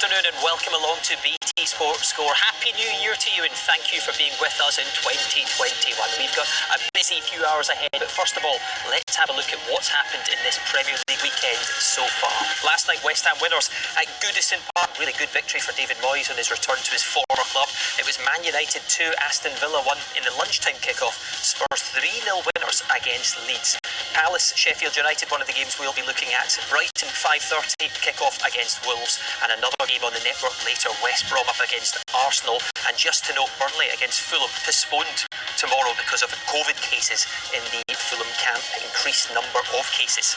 afternoon and welcome along to BT Sport Score. Happy New Year to you and thank you for being with us in 2021. We've got a busy few hours ahead, but first of all, let's have a look at what's happened in this Premier League weekend so far. Last night, West Ham winners at Goodison Park. Really good victory for David Moyes on his return to his former club. It was Man United 2, Aston Villa 1 in the lunchtime kick-off. Spurs 3-0 winners against Leeds. Palace, Sheffield United, one of the games we'll be looking at. Brighton 5:30 kick-off against Wolves, and another game on the network later, West Brom up against Arsenal. And just to note, Burnley against Fulham postponed tomorrow because of COVID cases in the Fulham camp, increased number of cases.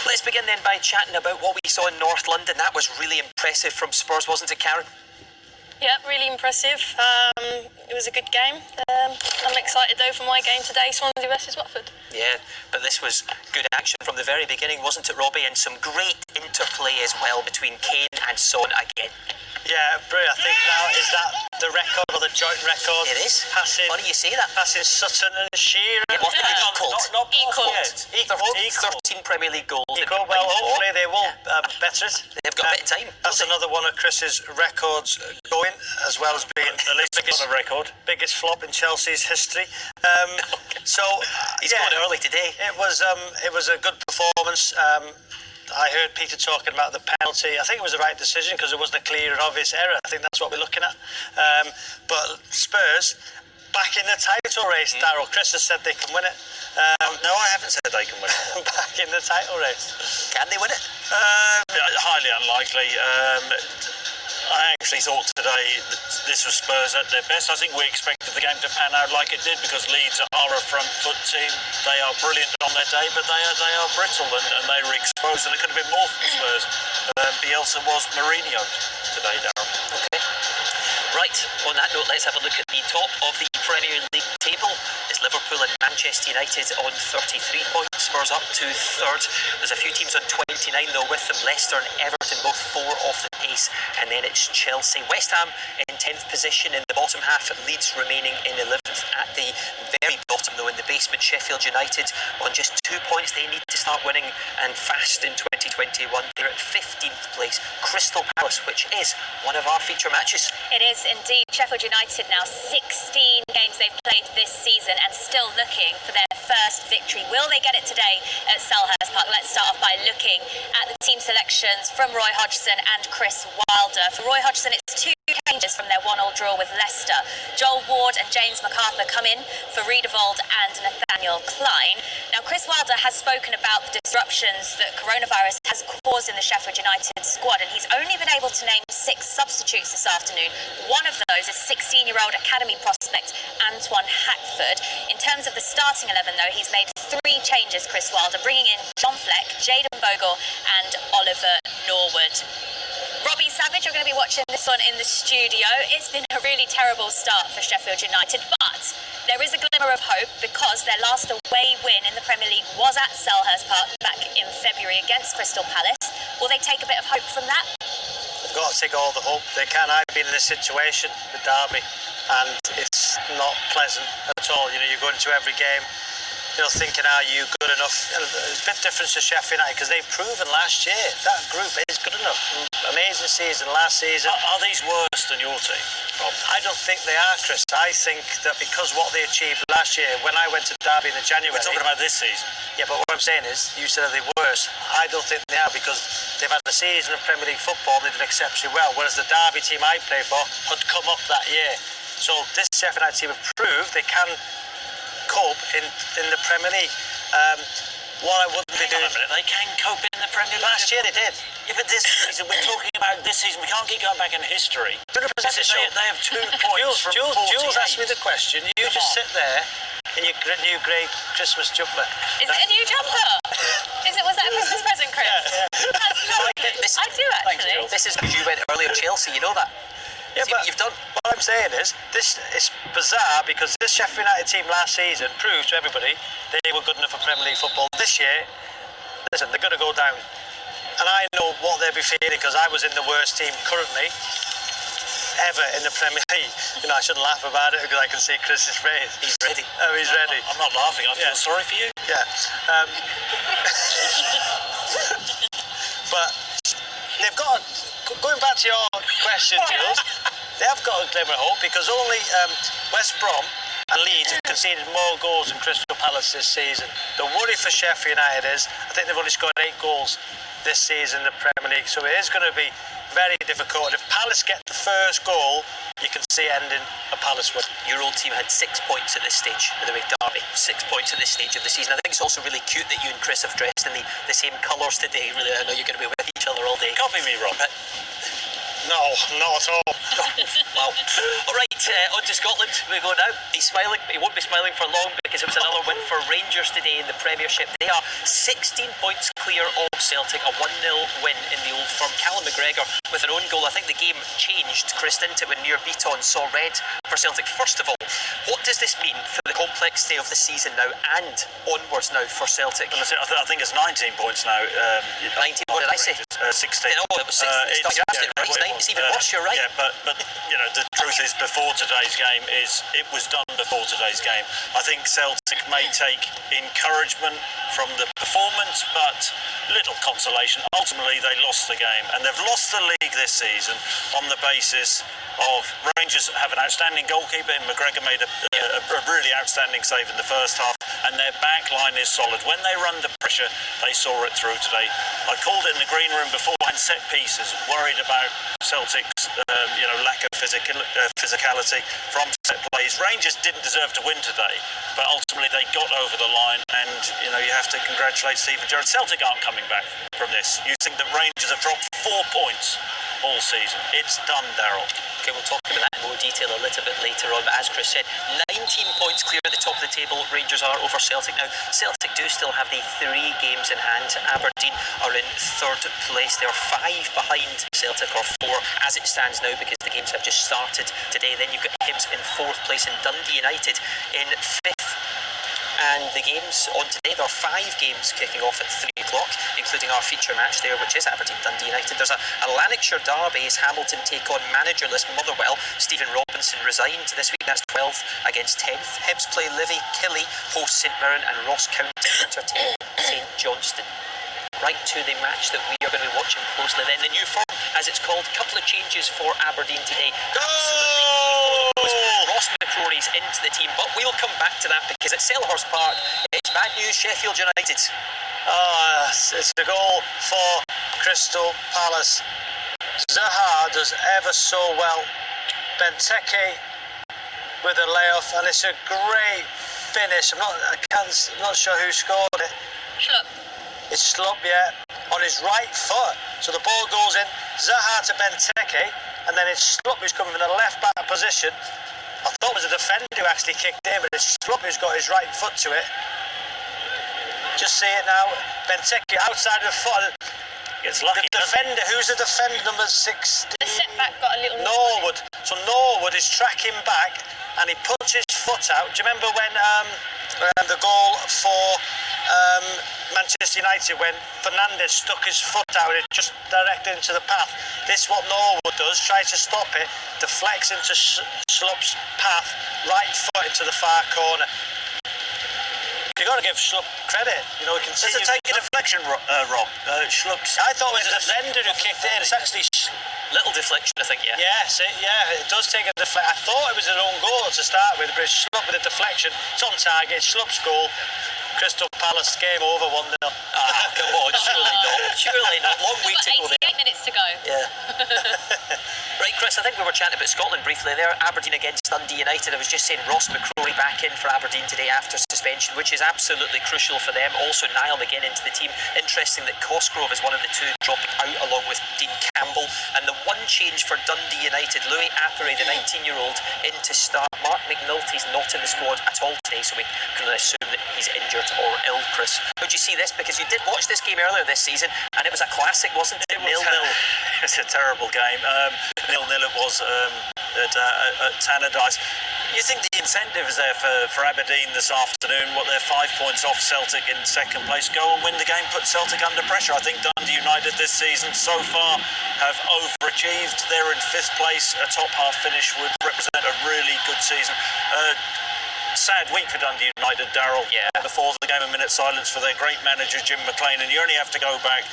Let's begin then by chatting about what we saw in North London. That was really impressive from Spurs, wasn't it, Karen? Yeah, really impressive. It was a good game. I'm excited though for my game today, Swansea versus Watford. Yeah, but this was good action from the very beginning, wasn't it, Robbie? And some great interplay as well between Kane and Son again. Yeah, brilliant. I think now is that the record or the joint record? It is. Passing. Funny you say that. Passing Sutton and Shearer. Yeah, what Not equalled. Equal. 13 Premier League goals. Equal. Well, hopefully they will better it. They've got a bit of time. That's another one of Chris's records going, as well as being the biggest flop in Chelsea's history. He's going early today. It was a good performance. I heard Peter talking about the penalty. I think it was the right decision because it wasn't a clear and obvious error. I think that's what we're looking at. But Spurs back in the title race, Darryl. Chris has said they can win it. No, I haven't said they can win it. Back in the title race. Can they win it? Highly unlikely. I actually thought today that this was Spurs at their best. I think we expected the game to pan out like it did because Leeds are a front foot team. They are brilliant on their day, but they are brittle and they were exposed, and it could have been more from Spurs. Bielsa was Mourinho today, Darryl. Okay. Right, on that note, let's have a look at the top of the Premier League table. It's Liverpool and Manchester United on 33 points. Spurs up to third. There's a few teams on 29 though with them. Leicester and Everton both 4 off the pace. And then it's Chelsea. West Ham in 10th position in the bottom half. Leeds remaining in 11th at the very bottom though in the basement. Sheffield United on just 2 points. They need to start winning and fast in 2021. They're at 15th place. Crystal Palace, which is one of our feature matches. It is indeed. Sheffield United now 16 games they've played this season and still looking for their first victory. Will they get it today at Selhurst Park? Let's start off by looking at the team selections from Roy Hodgson and Chris Wilder. For Roy Hodgson, it's 2 changes from their 1-1 draw with Leicester. Joel Ward and James MacArthur come in for Riedewald and Nathaniel Klein. Now, Chris Wilder has spoken about the disruptions that coronavirus has caused in the Sheffield United squad, and he's only been able to name 6 substitutes this afternoon. One of those is 16-year-old academy prospect Antoine Hackford. In terms of the starting 11, though, he's made 3 changes, Chris Wilder, bringing in John Fleck, Jayden Bogle and Oliver Norwood. Robbie Savage, you're going to be watching this one in the studio. It's been a really terrible start for Sheffield United, but there is a glimmer of hope because their last away win in the Premier League was at Selhurst Park back in February against Crystal Palace. Will they take a bit of hope from that? They've got to take all the hope they can. I've been in this situation with Derby and it's not pleasant at all. You know, you go into every game, thinking, are you good enough? It's a bit different to Sheffield United because they've proven last year that group is good enough. Amazing season last season. Are these worse than your team, Rob? I don't think they are, Chris. I think that because what they achieved last year, when I went to Derby in the January... We're talking about this season. Yeah, but what I'm saying is, you said are they worse? I don't think they are because they've had a season of Premier League football and they did exceptionally well, whereas the Derby team I play for had come up that year. So this Sheffield United team have proved they can cope in the Premier League. What I wouldn't be doing... They can cope in the Premier League. Last year they did. Yeah, but this season, we're talking about this season. We can't keep going back in history. 100%. They have 2 points from 48. Jules asked me the question. You just sit there in your new grey Christmas jumper. Is it a new jumper? Was that a Christmas present, Chris? Yeah. That's nice. I do actually. This is because you went early on Chelsea, you know that? Yeah, See what you've done. What I'm saying is, this is bizarre because this Sheffield United team last season proved to everybody they were good enough for Premier League football. This year, listen, they're going to go down. And I know what they'll be feeling because I was in the worst team currently ever in the Premier League. I shouldn't laugh about it because I can see Chris's face. He's ready. Oh, he's ready. I'm not laughing. I feel sorry for you. Yeah. But they've got going back to your question, Jules, they have got a glimmer of hope because only West Brom and Leeds have conceded more goals than Crystal Palace this season. The worry for Sheffield United is, I think they've only scored 8 goals this season in the Premier League, so it is going to be very difficult. If Palace get the first goal, you can see it ending a Palace win. Your old team had 6 points at this stage of the week, Derby. 6 points at this stage of the season. I think it's also really cute that you and Chris have dressed in the same colours today. Really, I know you're going to be with each other all day. Copy me, Rob. No, not at all. Wow. All right, on to Scotland we go now. He's smiling. He won't be smiling for long because it was another win for Rangers today in the Premiership. They are 16 points clear of Celtic, a 1-0 win in the Old Firm. Callum McGregor with an own goal. I think the game changed. Chris Dinton when Muir Beaton saw red for Celtic. First of all, what does this mean for the complexity of the season now and onwards now for Celtic? I think it's 19 points now. 19, what did I say? 16. No, it was 16. You're absolutely right. It's even worse, you're right. Yeah, but you know, the truth is, before today's game it was done before today's game. I think Celtic may take encouragement from the performance, but little consolation. Ultimately, they lost the game, and they've lost the league this season on the basis of Rangers have an outstanding goalkeeper, and McGregor made a really outstanding save in the first half, and their back line is solid. When they run under pressure, they saw it through today. I called it in the green room beforehand, set pieces, worried about Celtic's lack of physicality from set plays. Rangers didn't deserve to win today, but ultimately they got over the line, and you have to congratulate Stephen Gerrard. Celtic aren't coming back from this. You think that Rangers have dropped 4 points all season. It's done, Daryl. Okay, we'll talk about that in more detail a little bit later on, but as Chris said, 19 points clear at the top of the table. Rangers are over Celtic now. Celtic do still have the 3 games in hand. Aberdeen are in 3rd place. They are 5 behind Celtic, or 4 as it stands now, because the games have just started today. Then you've got Hibs in 4th place and Dundee United in 5th. And the games on today, there are 5 games kicking off at 3 o'clock, including our feature match there, which is Aberdeen Dundee United. There's a Lanarkshire derby as Hamilton take on managerless Motherwell. Stephen Robinson resigned this week. That's 12th against 10th. Hibs play Livy, Killie host St Mirren, and Ross County entertain St Johnstone. Right to the match that we are going to be watching closely then. The new form, as it's called, couple of changes for Aberdeen today. Ross McCrory's into the team, but we'll come back to that because at Selhurst Park, it's bad news, Sheffield United. It's a goal for Crystal Palace. Zaha does ever so well. Benteke with a layoff, and it's a great finish. I'm not sure who scored it. Schlupp. It's Schlupp, yeah, on his right foot. So the ball goes in, Zaha to Benteke, and then it's Schlupp who's coming from the left back position. I thought it was a defender who actually kicked in, but it's Schlupp who's got his right foot to it. Just see it now, Benteke outside of the foot. It's lucky. The defender, who's the defender, number 16? The setback got a little... Norwood. So Norwood is tracking back, and he puts his foot out. Do you remember when the goal for Manchester United, when Fernandes stuck his foot out, it just directed into the path? This is what Norwood does, tries to stop it, deflects into Schlupp's path, right foot into the far corner. You've got to give Schlupp credit. We can see... Does it take a deflection, Rob? Schlupp's... I thought it was a defender who kicked it in. It's actually... Little deflection, I think, yeah. Yes, it does take a deflection. I thought it was an own goal to start with, but it's Schlupp with a deflection. It's on target, Schlupp's goal. Crystal Palace game over 1-0. Come on, surely not. Surely not. Long way to go there. 88 minutes to go. Yeah. Right, Chris, I think we were chatting about Scotland briefly there. Aberdeen against Dundee United. I was just saying Ross McCrory back in for Aberdeen today after suspension, which is absolutely crucial for them. Also, Niall McGinn into the team. Interesting that Cosgrove is one of the 2 dropping out along with Dean Campbell. And the one change for Dundee United, Louis Appere, the 19-year-old, in to start. Mark McNulty's not in the squad at all today, so we can assume that he's injured or ill. Chris, how do you see this? Because you did watch this game earlier this season, and it was a classic, wasn't it? 0-0. It's a terrible game. 0-0 it was at Tannadice. You think the incentive is there for Aberdeen this afternoon? They're 5 points off Celtic in 2nd place. Go and win the game, put Celtic under pressure. I think Dundee United this season so far have overachieved. They're in 5th place. A top half finish would represent a really good season. Sad week for Dundee United, Daryl. Yeah. Before the game, a minute silence for their great manager Jim McLean, and you only have to go back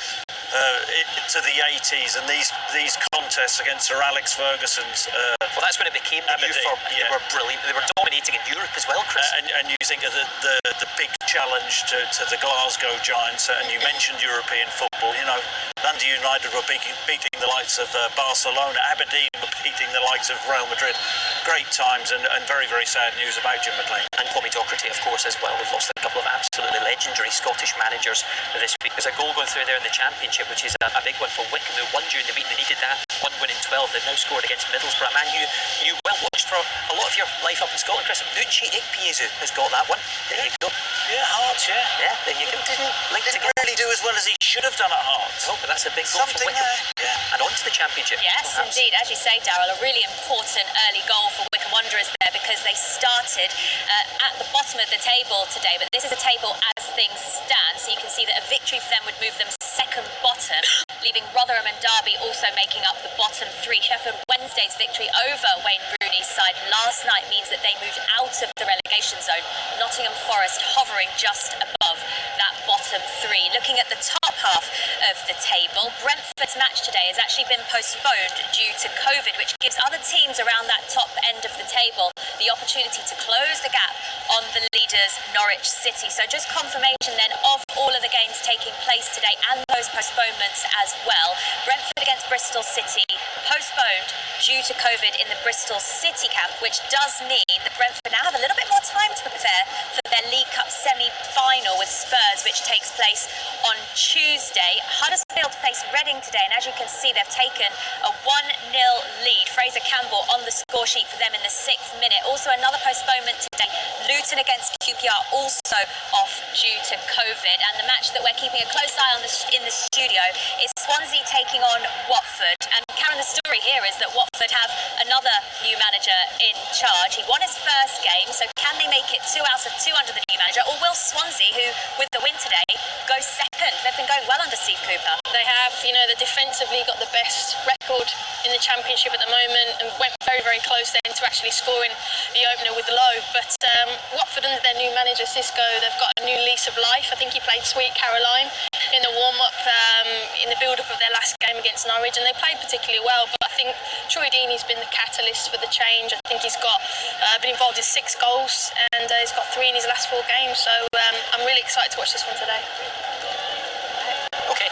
to the 80s, and these contests against Sir Alex Ferguson's. Well, that's when it became the new Aberdeen, form. They were brilliant. They were dominating in Europe as well, Chris. And you think of the big challenge to the Glasgow Giants, and you mentioned European football. You know, Dundee United were beating the likes of Barcelona. Aberdeen were beating the likes of Real Madrid. Great times, and very, very sad news about Jim McLean. And Tommy Docherty, of course, as well. We've lost a couple of absolutely legendary Scottish managers this week. There's a goal going through there in the Championship, which is a big one for Wycombe, who won during the week. They needed that. One win in 12. They've now scored against Middlesbrough. A man you well watched for a lot of your life up in Scotland, Chris. Uche Ikpeazu has got that one. There you go. Yeah, Hearts, yeah. Yeah, there you go. Didn't really do as well as he should have done at Hearts. Oh, but that's a big goal for Something Wycombe. there, yeah. And on to the Championship. Yes, perhaps. indeed. As you say, Darryl, a really important early goal for Wycombe Wanderers there, because they started at the bottom of the table today. But this is a table as things stand, so you can see that a victory for them would move them second bottom, leaving Rotherham and Derby also making up the bottom three. Sheffield Wednesday's victory over Wayne Rooney's side last night means that they moved out of the relegation zone. Nottingham Forest hovering just above that bottom three. Looking at the top half of the table, Brentford's match today has actually been postponed due to COVID, which gives other teams around that top end of the table the opportunity to close the gap on the leaders Norwich City. So just confirmation then of all of the games taking place today and those postponements as well. Brentford against Bristol City postponed due to COVID in the Bristol City camp, which does mean that Brentford now have a little bit more time to prepare for their League Cup semi-final with Spurs, which takes place on Tuesday. Huddersfield face Reading today, and as you can see, they've taken a 1-0 lead. Fraser Campbell on the score sheet for them in the 6th minute. Also another postponement today, Luton against QPR, also off due to COVID. And the match that we're keeping a close eye on in the studio is Swansea taking on Watford. And Karen, the story here is that Watford have another new manager in charge. He won his first game, so can they make it 2 out of 2 under the new manager, or will Swansea, who with the win today, go second? They've been going well under Steve Cooper. They have, they defensively got the best record in the Championship at the moment, and went very, very close then to actually scoring the opener with Lowe. But Watford, under their new manager Xisco, they've got a new lease of life. I think he played Sweet Caroline in the warm-up, in the build-up of their last game against Norwich, and they played particularly well. But I think Troy Deeney's been the catalyst for the change. I think he's got been involved in 6 goals, and he's got 3 in his last 4 games. So I'm really excited to watch this one today. Okay.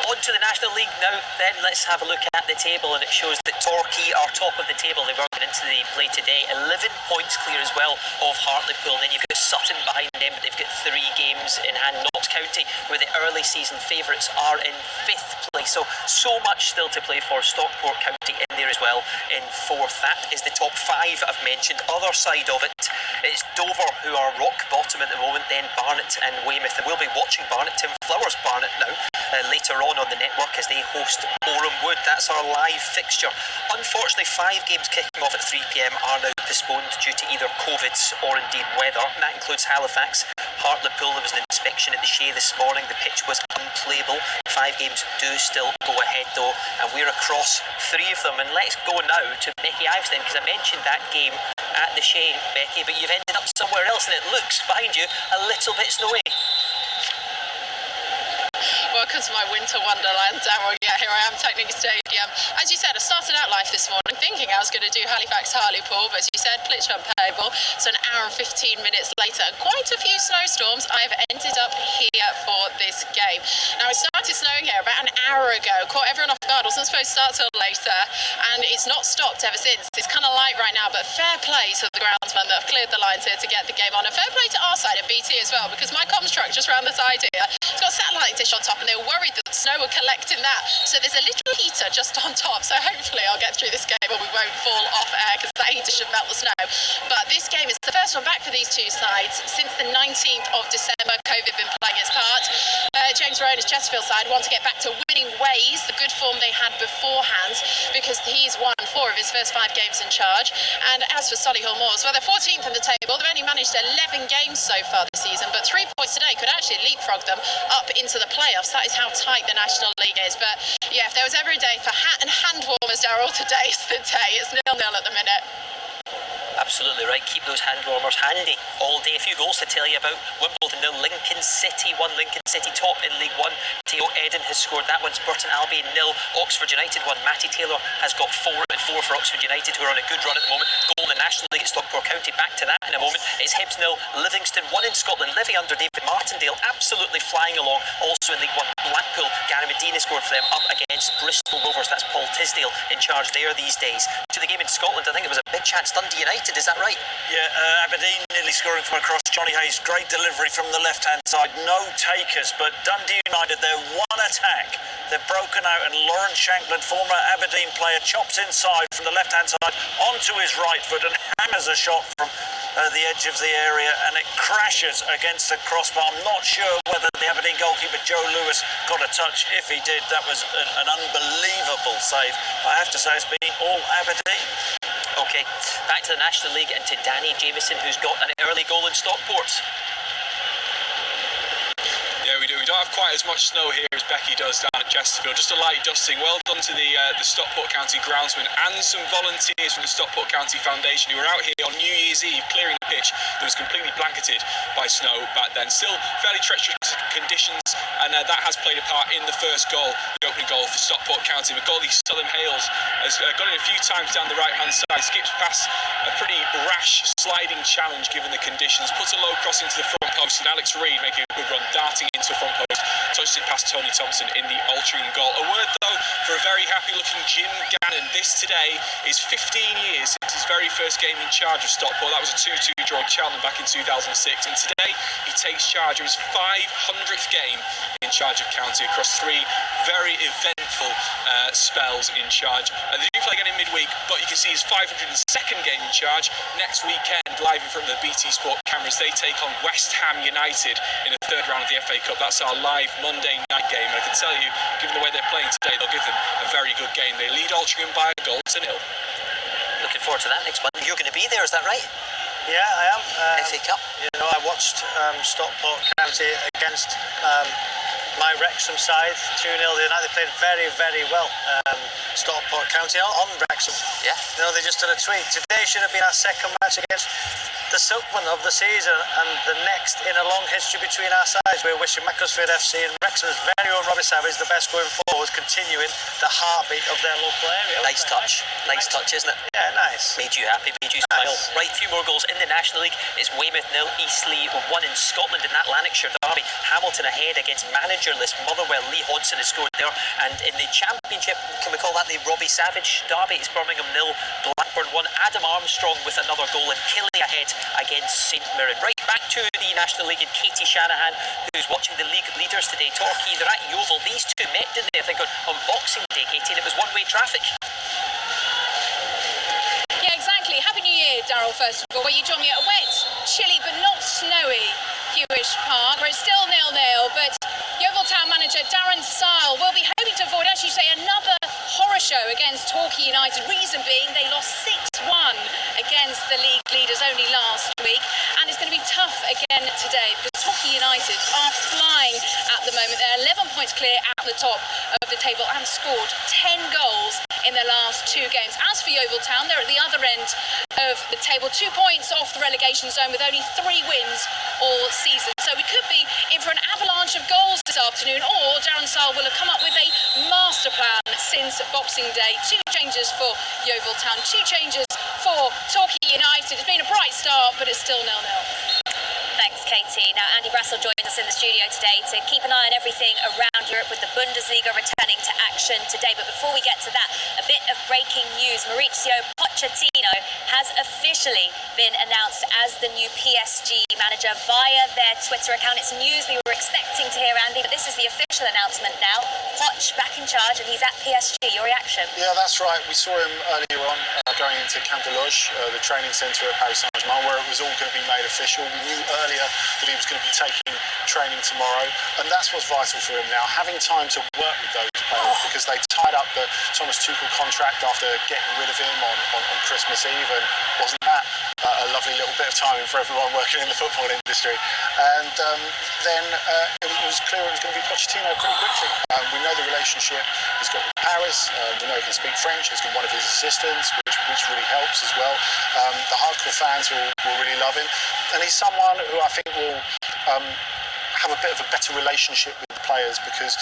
On to the National League now, then let's have a look at the table, and it shows that Torquay are top of the table. They were going into the play today, 11 points clear as well of Hartlepool. And then you've got Sutton behind them, but they've got 3 games in hand. Notts County, where the early season favourites, are in 5th place. So much still to play for. Stockport County in there as well in 4th. That is the top 5 I've mentioned. Other side of it, it's Dover, who are rock bottom at the moment, then Barnet and Weymouth. And we'll be watching Barnet, Tim Flowers Barnet now, later on the network as they host Boreham Wood. That's our live fixture. Unfortunately, 5 games kicking off at 3 p.m. are now postponed due to either COVIDs or indeed weather. And that includes Halifax, Hartlepool. There was an inspection at the Shea this morning. The pitch was unplayable. 5 games do still go ahead though, and we're across 3 of them. And let's go now to Becky Ives then, because I mentioned that game at the Shea, Becky, but you've ended up somewhere else, and it looks behind you a little bit snowy. Welcome to my winter wonderland, Darryl. Yeah, here I am, Technic Stadium. As you said, I started out live this morning thinking I was going to do Halifax Hartlepool, but as you said, pitch unplayable. So an hour and 15 minutes later, and quite a few snowstorms, I have ended up here for this game. Now, it started snowing here about an hour ago, caught everyone off guard. Wasn't supposed to start till later, and it's not stopped ever since. It's kind of light right now, but fair play to the groundsmen that have cleared the lines here to get the game on, and fair play to our side at BT as well, because my comms truck just round the side here, it's got a satellite dish on top, and they were worried that the snow would collect in that. So there's a little heater just on top. So hopefully I'll get through this game and we won't fall off air, because that heater should melt the snow. But this game is the first one back for these two sides since the 19th of December. COVID been playing its part. James Rowena's Chesterfield side want to get back to winning ways, the good form they had beforehand, because he's won 4 of his first 5 games in charge. And as for Solihull Moors, well, they're 14th in the table. They've only managed 11 games so far this season, but 3 points today could actually leapfrog them up into the playoffs. That is how tight the National League is. But yeah, if there was ever a day for hat and hand warmers, Darryl, today's the day. It's 0-0 at the minute. Absolutely right. Keep those hand warmers handy all day. A few goals to tell you about. Wimbledon 0, Lincoln City 1. Lincoln City top in League One. Theo Eden has scored that one. Burton Albion 0. Oxford United 1. Matty Taylor has got 4 and 4 for Oxford United, who are on a good run at the moment. Goal in the National League at Stockport County. Back to that in a moment. It's Hibs 0. Livingston 1 in Scotland. Livy under David Martindale absolutely flying along. Also in League One, Blackpool. Gary Medina scored for them up against Bristol Rovers. That's Paul Tisdale in charge there these days. To the game in Scotland, I think it was a big chance. Dundee United, is that right? Yeah, Aberdeen nearly scoring from across. Johnny Hayes, great delivery from the left-hand side. No takers, but Dundee United, their one attack. They've broken out, and Lawrence Shankland, former Aberdeen player, chops inside from the left-hand side onto his right foot and hammers a shot from the edge of the area, and it crashes against the crossbar. I'm not sure whether the Aberdeen goalkeeper Joe Lewis got a touch. If he did, that was an unbelievable save. I have to say, it's been all Aberdeen. Okay, back to the National League and to Danny Jamieson, who's got an early goal in Stockport. Yeah, we do. We don't have quite as much snow here as Becky does down at Chesterfield. Just a light dusting. Well done to the Stockport County groundsman and some volunteers from the Stockport County Foundation who were out here on New Year's Eve clearing the pitch that was completely blanketed by snow back then. Still fairly treacherous conditions, and that has played a part in the first goal, the opening goal for Stockport County. McGauley Southern Hales has got in a few times down the right-hand side, skips past a pretty rash sliding challenge given the conditions, puts a low cross into the front post, and Alex Reid making a good run, darting into the front post, touched it past Tony Thompson in the Altrincham goal. A word though for a very happy-looking Jim Gannon. This today is 15 years since his very first game in charge of Stockport. That was a 2-2 draw at Cheltenham back in 2006, and today he takes charge of his 500th game in charge of County across 3 very eventful spells in charge. They do play again in midweek, but you can see his 502nd game in charge next weekend, live in front of the BT Sport cameras. They take on West Ham United in the third round of the FA Cup. That's our live Monday night game, and I can tell you, given the way they're playing today, they'll give them a very good game. They lead Altrincham by a goal to 0. Looking forward to that next Monday. You're going to be there, is that right? Yeah, I am. FA Cup. You know, I watched Stockport County against my Wrexham side, 2-0 the other night. They played very, very well. Stockport County on Wrexham. Yeah. You know, they just did a tweet. Today should have been our second match against the Silkman of the season, and the next in a long history between our sides. We're wishing Macclesfield FC and Wrexham's very own Robbie Savage the best going forward, continuing the heartbeat of their local area. Nice touch. Nice touch, isn't it? Yeah, nice. Made you happy, made you smile. Right, a few more goals in the National League. It's Weymouth 0, Eastleigh 1 in Scotland in that Lanarkshire derby. Hamilton ahead against managerless Motherwell. Lee Hodson has scored there. And in the Championship, can we call that the Robbie Savage derby? It's Birmingham 0, Blackburn 1. Adam Armstrong with another goal, and Killy ahead against St Mirren. Right, back to the National League and Katie Shanahan, who's watching the league leaders today. Torquay, they're at Yeovil. These two met, didn't they, I think, on Boxing Day, Katie, and it was one-way traffic. Yeah, exactly. Happy New Year, Daryl, first of all. Where you join me at a wet, chilly but not snowy Hewish Park, where it's still 0-0, but Yeovil Town manager Darren Sile will be hoping to avoid, as you say, another horror show against Torquay United. Reason being, they lost 6-1 against the league leaders only last week, and it's going to be tough again today because Torquay United are flying at the moment. They're 11 points clear at the top of the table and scored 10 goals in their last 2 games. As for Yeovil Town, they're at the other end of the table, 2 points off the relegation zone with only 3 wins all season. So we could be in for an avalanche of goals this afternoon, or Darren Sile will have come up with a master plan since Boxing Day. 2 changes for Yeovil Town, 2 changes for Torquay United. It's been a bright start, but it's still 0-0. Thanks, Katie. Now, Andy Brassel joins us in the studio today to keep an eye on everything around Europe with the Bundesliga returning to action today. But before we get to that, a bit of breaking news. Mauricio Pochettino has officially been announced as the new PSG manager via their Twitter account. It's news we were expecting to hear, Andy, but this is the official announcement now. Poch back in charge, and he's at PSG. Your reaction? Yeah, that's right. We saw him earlier on going into Camp de Loge, the training centre at Paris Saint-Germain, where it was all going to be made official. We knew earlier that he was going to be taking training tomorrow, and that's what's vital for him now, having time to work with those players, because they tied up the Thomas Tuchel contract after getting rid of him on Christmas Eve, and wasn't that a lovely little bit of timing for everyone working in the football industry? And then it was clear it was going to be Pochettino pretty quickly. We know the relationship he's got with Paris, we know he can speak French, he's got one of his assistants, which which really helps as well. The hardcore fans will really love him, and he's someone who I think will have a bit of a better relationship with the players, because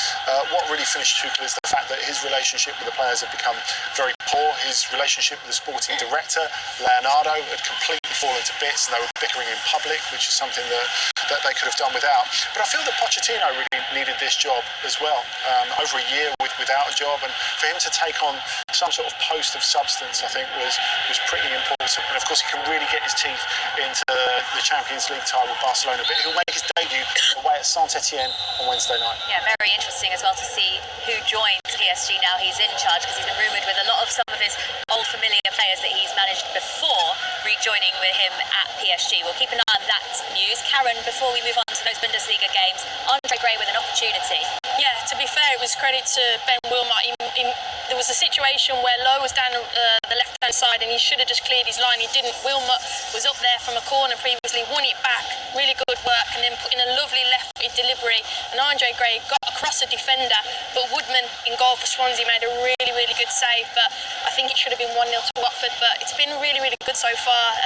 what really finished Tuchel is the fact that his relationship with the players had become very poor. His relationship with the sporting director, Leonardo, had completely fallen to bits, and they were bickering in public, which is something that they could have done without. But I feel that Pochettino really needed this job as well. Over a year without a job, and for him to take on some sort of post of substance, I think was pretty important. And of course, he can really get his teeth into the Champions League tie with Barcelona, but he'll make his debut away at Saint-Etienne on Wednesday night. Yeah, very interesting as well to see who joins PSG now he's in charge, because he's been rumoured with a lot of some of his old familiar players that he's managed before rejoining with him at PSG. We'll keep an eye on that news. Karen, before we move on to those Bundesliga games, Andre Gray with an opportunity. Yeah, to be fair, it was credit to Ben Wilmot. There was a situation where Lowe was down the left-hand side and he should have just cleared his line. He didn't. Wilmot was up there from a corner previously, won it back, really good work, and then put in a lovely left-footed delivery. And Andre Gray got across a defender, but Woodman in goal for Swansea made a really, really good save. But I think it should have been 1-0 to Watford, but it's been really, really good so far.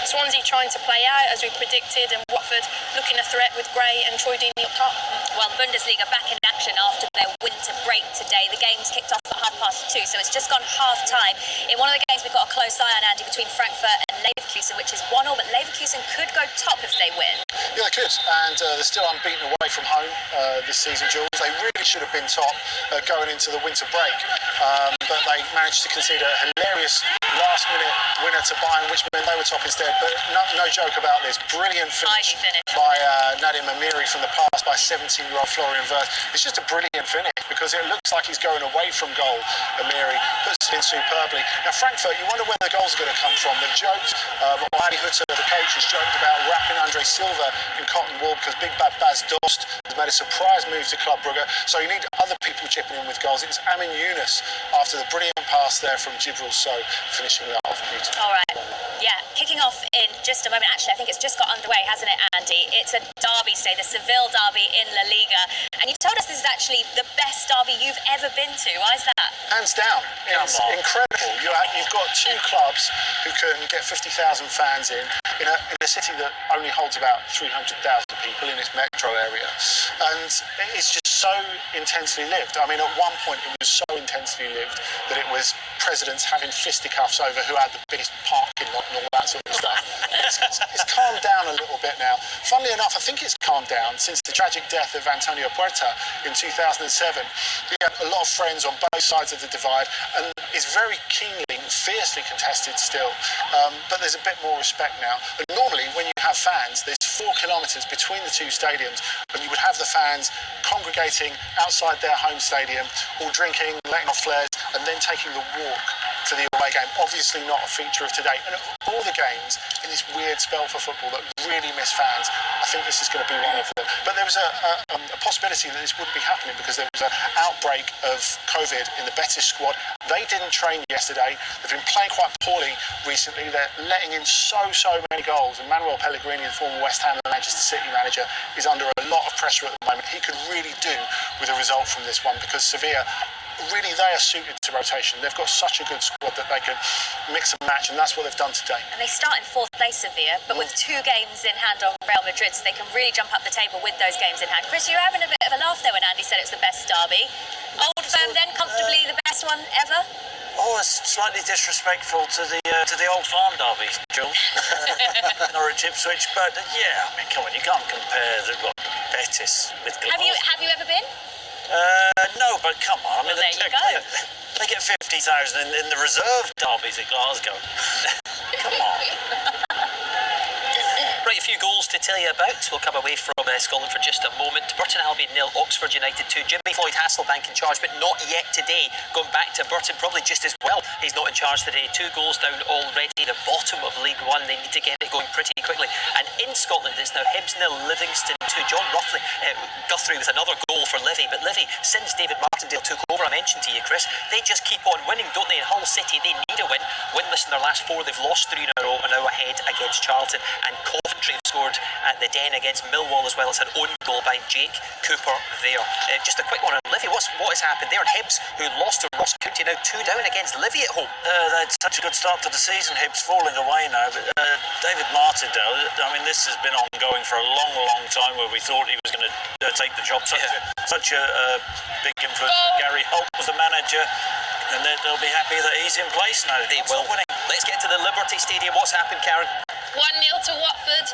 Swansea trying to play out as we predicted, and Watford looking a threat with Gray and Troy Deeney up top. Well, the Bundesliga back in action after their winter break today. The game's kicked off at 2:30, so it's just gone half-time. In one of the games we've got a close eye on, Andy, between Frankfurt and Leverkusen, which is 1-1, but Leverkusen could go top if they win. Yeah, they could, and they're still unbeaten away from home this season, Jules. They really should have been top going into the winter break, but they managed to concede a hilarious last-minute winner to Bayern, which meant they were top instead. But no joke about this. Brilliant finish by Nadim Amiri from the pass by 17-year-old Florian Wirtz. It's just a brilliant finish, because it looks like he's going away from goal. Amiri puts it in superbly. Now, Frankfurt, you wonder where the goals are going to come from. They've joked, Adi Hutter, the coach, has joked about wrapping Andre Silva in cotton wool because Big Bad Baz Dost has made a surprise move to Club Brugge. So you need other people chipping in with goals. It's Amin Younes after the brilliant pass there from Djibril Sow, finishing that off beautifully. All right. Yeah, kicking off in just a moment. Actually, I think it's just got underway, hasn't it, Andy? It's a derby today, the Seville derby in La Liga. And you told us this is actually the best derby you've ever been to. Why is that? Hands down. It's incredible. You've got two clubs who can get 50,000 fans in a city that only holds about 300,000 people in its metro area. And it's just so intensely lived. I mean, at one point it was so intensely lived that it was presidents having fisticuffs over who had the biggest parking lot and all that sort of stuff. It's calmed down a little bit now. Funnily enough, I think it's calmed down since the tragic death of Antonio Puerta in 2007. He had a lot of friends on both sides of the divide and is very keenly, fiercely contested still. But there's a bit more respect now. And normally, when you have fans, there's 4 kilometres between the two stadiums, and you would have the fans congregating outside their home stadium, all drinking, letting off flares, and then taking the walk to the away game. Obviously not a feature of today. And of all the games in this weird spell for football that really miss fans, I think this is going to be one of them. But there was a possibility that this wouldn't be happening because there was an outbreak of COVID in the Betis squad. They didn't train yesterday. They've been playing quite poorly recently. They're letting in so many goals. And Manuel Pellegrini, the former West Ham and Manchester City manager, is under a lot of pressure at the moment. He could really do with a result from this one because Sevilla, really, they are suited to rotation. They've got such a good squad that they can mix and match, and that's what they've done today. And they start in 4th place, Sevilla, but with 2 games in hand on Real Madrid, so they can really jump up the table with those games in hand. Chris, you're having a bit of a laugh there when Andy said it's the best derby. Old Firm then, comfortably the best one ever? Oh, it's slightly disrespectful to the Old Farm derby, Jules. Norwich Ipswich, but yeah, I mean, come on, you can't compare the Betis with Glasgow. Have you ever been? No, but come on. I mean, there you go. They get 50,000 in the reserve derbies at Glasgow. Come on. Right, a few goals to tell you about. We'll come away from Scotland for just a moment. Burton Albion 0, Oxford United 2. Jimmy Floyd Hasselbank in charge, but not yet today. Going back to Burton, probably just as well. He's not in charge today. 2 goals down already. The bottom of League One. They need to get it going pretty quickly. And in Scotland, it's now Hibs 0, Livingston 2. John Guthrie with another goal for Livy. But Livy, since David Martindale took over, I mentioned to you, Chris, they just keep on winning, don't they? In Hull City, they need a win. Winless in their last 4. They've lost 3 in a row and now ahead against Charlton and Coventry. Coventry have scored at the Den against Millwall as well. It's an own goal by Jake Cooper there. Just a quick one on Livy. What has happened there? And Hibs, who lost to Ross County, now 2 down against Livy at home. They had such a good start to the season. Hibs falling away now. But David Martindale, I mean, this has been ongoing for a long, long time, where we thought he was going to take the job. Such a big influence. Gary Holt was the manager, and they'll be happy that he's in place now. They will. Winning. Let's get to the Liberty Stadium. What's happened, Karen? 1-0 to Watford.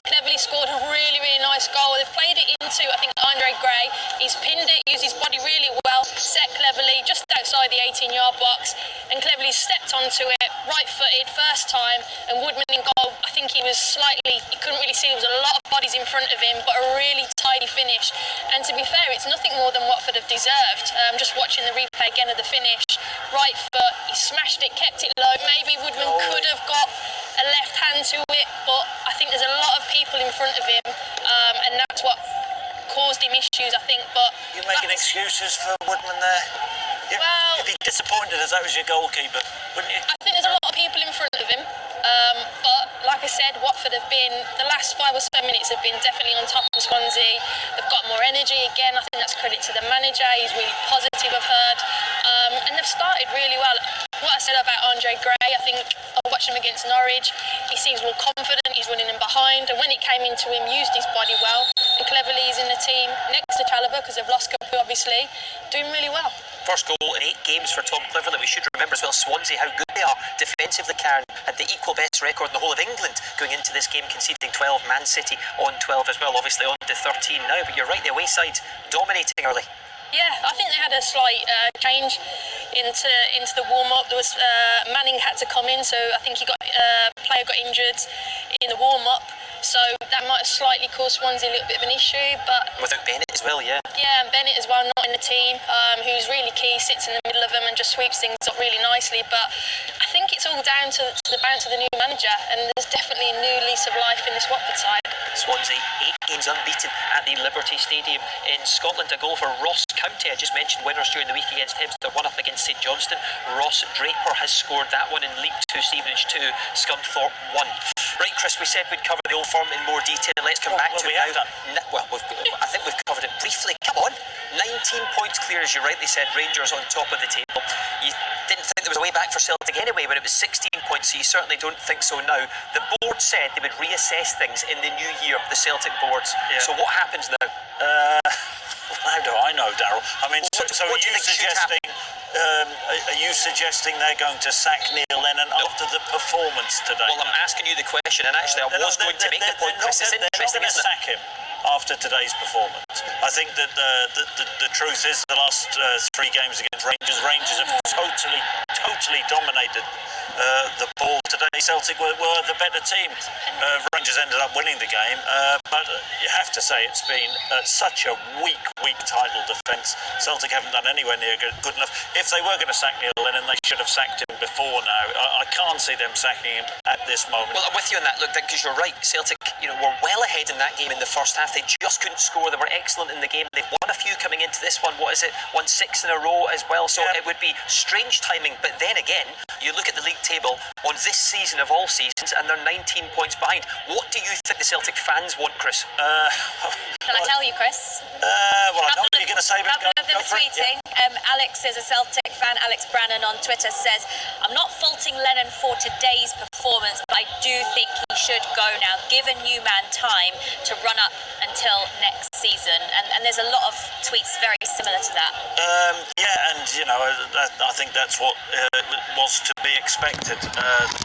Cleverly scored a really, really nice goal. They've played it into, I think, Andre Gray. He's pinned it, used his body really well, set cleverly just outside the 18-yard box, and cleverly stepped onto it, right-footed, first time, and Woodman in goal. I think he couldn't really see, there was a lot of bodies in front of him, but a really tidy finish. And to be fair, it's nothing more than Watford have deserved. Just watching the replay again of the finish, right foot, he smashed it, kept it low. Maybe Woodman could have got a left hand to it, but I think there's a lot of people in front of him, and that's what caused him issues, I think. But You're making excuses for Woodman there? You'd be disappointed as that was your goalkeeper, wouldn't you? I think there's a lot of people in front of him, but like I said, Watford have been, the last 5 or so minutes have been definitely on top of Swansea. They've got more energy again. I think that's credit to the manager. He's really positive, I've heard, and they've started really well. What I said about Andre Gray, I think I watched him against Norwich. He seems more confident, he's running in behind, and when it came into him, used his body well, and cleverly he's in the team next to Chalobah, because they've lost Capu, obviously, doing really well. First goal in 8 games for Tom Cleverley. We should remember as well, Swansea, how good they are defensively. Karen had the equal best record in the whole of England going into this game, conceding 12. Man City on 12 as well, obviously on to 13 now. But you're right, the away side dominating early. Yeah, I think they had a slight change into the warm-up. There was Manning had to come in, so I think player got injured in the warm-up. So that might have slightly caused Swansea a little bit of an issue, but without Bennett as well, yeah. Yeah, and Bennett as well, not in the team, who's really key, sits in the middle of them and just sweeps things up really nicely. But I think it's all down to the bounce of the new manager, and there's definitely a new lease of life in this Watford side. Swansea 8 games unbeaten at the Liberty Stadium in Scotland. A goal for Ross County. I just mentioned winners during the week against Hibs. They're 1 up against St Johnstone. Ross Draper has scored that one in League 2, Stevenage 2, Scunthorpe 1. Right, Chris, we said we'd cover the Old Firm in more detail. Let's come back to it now. I think we've covered it briefly. Come on. 19 points clear, as you rightly said. Rangers on top of the table. You didn't think there was a way back for Celtic anyway, but it was 16 points, so you certainly don't think so now. The board said they would reassess things in the new year, the Celtic boards. Yeah. So what happens now? How do I know, Daryl? I mean, so are you suggesting they're going to sack Neil Lennon after the performance today? Well, I'm asking you the question, and actually I was going to make the point, Chris. It's interesting, isn't it? Sack him after today's performance. I think that the truth is the last 3 games against Rangers have totally dominated the ball today. Celtic were the better team. Rangers ended up winning the game, but you have to say it's been such a weak title defence. Celtic haven't done anywhere near good enough. If they were going to sack Neil Lennon, they should have sacked him before now. I can't see them sacking him at this moment. Well, I'm with you on that, look, because you're right. Celtic, were well ahead in that game in the first half. They just couldn't score. They were excellent in the game. They've won a few coming into this one. What is it? Won 6 in a row as well. So it would be strange timing. But then again, you look at the league table on this season of all seasons, and they're 19 points behind. What do you think the Celtic fans want, Chris? Can I tell you, Chris? Well, I know what you're going to say, but a couple of them are tweeting. Alex is a Celtic fan. Alex Brannan on Twitter says, I'm not faulting Lennon for today's performance, but I do think he should go now. Give a new man time to run up until next season. And there's a lot of tweets very similar to that. Yeah, and I think that's what was to be expected. The